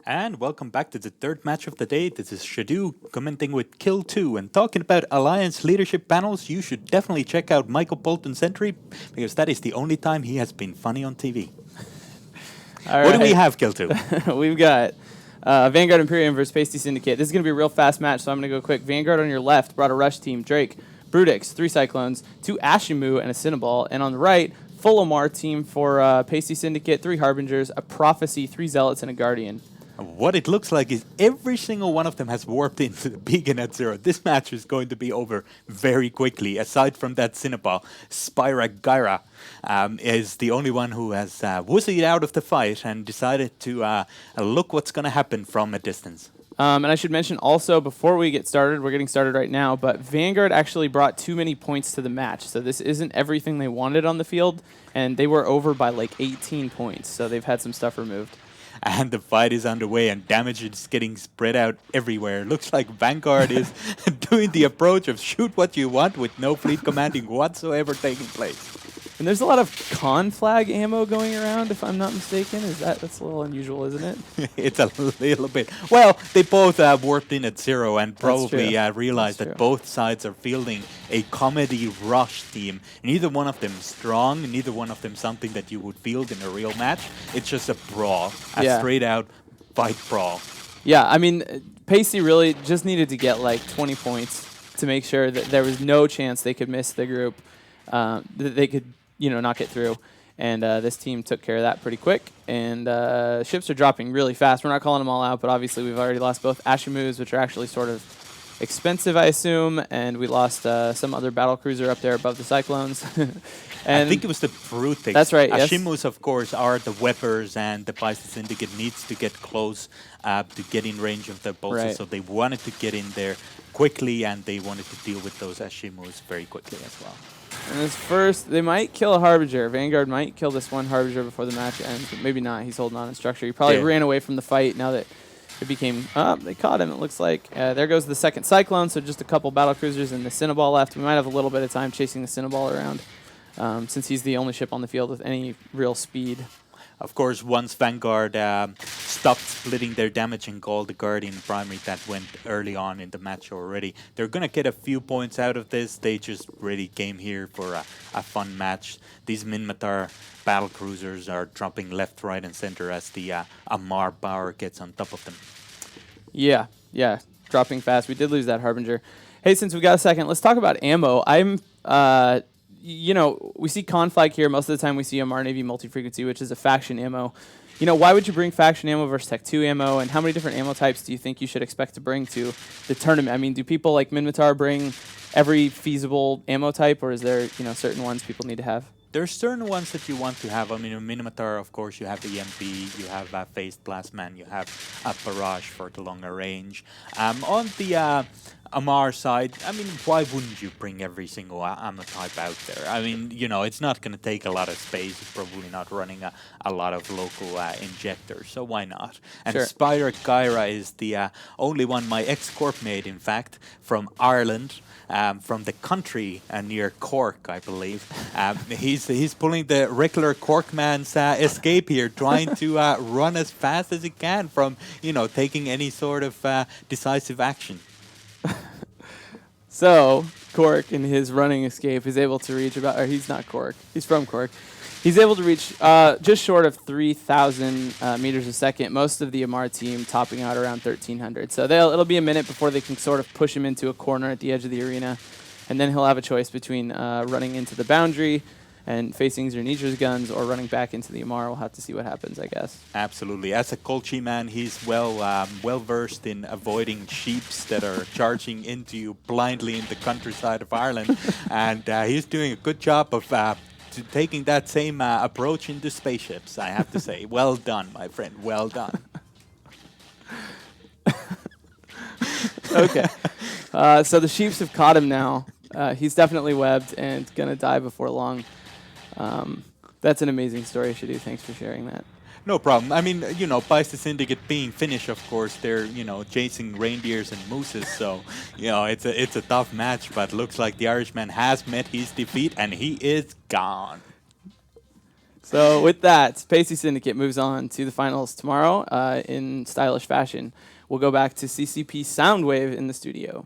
And welcome back to the third match of the day. This is Shadu commenting with Kill 2. And talking about Alliance leadership panels, you should definitely check out Michael Bolton's entry, because that is the only time he has been funny on TV. What do we have, Kill 2? We've got Vanguard Imperium versus Paisti Syndicate. This is going to be a real fast match, so I'm going to go quick. Vanguard on your left brought a rush team. Drake, Brutix, 3 Cyclones, 2 Ashimu, and a Cinnaball. And on the right, full Omar team for Paisti Syndicate, 3 Harbingers, a Prophecy, 3 Zealots, and a Guardian. What it looks like is every single one of them has warped into the beacon at 0. This match is going to be over very quickly. Aside from that Cinnaball, Spyra Gyra is the only one who has wussied out of the fight and decided to look what's going to happen from a distance. And I should mention also, before we get started, we're getting started right now, but Vanguard actually brought too many points to the match. So this isn't everything they wanted on the field, and they were over by like 18 points. So they've had some stuff removed. And the fight is underway, and damage is getting spread out everywhere. Looks like Vanguard is doing the approach of shoot what you want with no fleet commanding whatsoever taking place. And there's a lot of con flag ammo going around, if I'm not mistaken. That's a little unusual, isn't it? It's a little bit. Well, they both warped in at 0 and probably realized that both sides are fielding a comedy rush team. Neither one of them strong, neither one of them something that you would field in a real match. It's just a brawl, a straight out fight brawl. Yeah, I mean, Paisti really just needed to get like 20 points to make sure that there was no chance they could miss the group, that they could not get through. And this team took care of that pretty quick. And ships are dropping really fast. We're not calling them all out, but obviously we've already lost both Ashimus, which are actually sort of expensive, I assume, and we lost some other battle cruiser up there above the Cyclones. And I think it was the Brutix. That's right, Ashimus, of course, are the weapons, and the Paisti Syndicate needs to get close to get in range of the bolts. So they wanted to get in there quickly, and they wanted to deal with those Ashimus very quickly as well. And this first, they might kill a Harbinger. Vanguard might kill this one Harbinger before the match ends, but maybe not. He's holding on in structure. He probably ran away from the fight now that it became, they caught him, it looks like. There goes the second Cyclone, so just a couple battle cruisers and the Cinnaball left. We might have a little bit of time chasing the Cinnaball around, since he's the only ship on the field with any real speed. Of course, once Vanguard stopped splitting their damage and called the Guardian primary, that went early on in the match already. They're going to get a few points out of this. They just really came here for a fun match. These Minmatar battle cruisers are dropping left, right, and center as the Amar power gets on top of them. Yeah, dropping fast. We did lose that Harbinger. Hey, since we got a second, let's talk about ammo. We see Conflag here. Most of the time we see Amar Navy multi-frequency, which is a faction ammo. Why would you bring faction ammo versus Tech 2 ammo, and how many different ammo types do you think you should expect to bring to the tournament? I mean, do people like Minmatar bring every feasible ammo type, or is there, certain ones people need to have? There's certain ones that you want to have. I mean, in Minimatar, of course, you have the MP, you have Phased Plasman, you have a Barrage for the longer range. On the Amar side, I mean, why wouldn't you bring every single ammo type out there? I mean, it's not going to take a lot of space. It's probably not running a lot of local injectors, so why not? And Spyra Gyra is the only one my ex-corp made, in fact, from Ireland. From the country near Cork, I believe. He's pulling the regular Corkman's escape here, trying to run as fast as he can from, taking any sort of decisive action. So, Cork, in his running escape, is able to reach about, or he's not Cork, he's from Cork. He's able to reach just short of 3,000 meters a second, most of the Amar team topping out around 1,300. So it'll be a minute before they can sort of push him into a corner at the edge of the arena, and then he'll have a choice between running into the boundary and facing Zernidre's guns or running back into the Amar. We'll have to see what happens, I guess. Absolutely. As a Colchi man, he's well versed in avoiding sheeps that are charging into you blindly in the countryside of Ireland, and he's doing a good job of taking that same approach into spaceships, I have to say. Well done, my friend. Well done. Okay. So the sheeps have caught him now. He's definitely webbed and going to die before long. That's an amazing story, Shadu. Thanks for sharing that. No problem. I mean, Paisti Syndicate being Finnish, of course, they're, chasing reindeers and mooses, so, it's a tough match, but looks like the Irishman has met his defeat, and he is gone. So with that, Paisti Syndicate moves on to the finals tomorrow in stylish fashion. We'll go back to CCP Soundwave in the studio.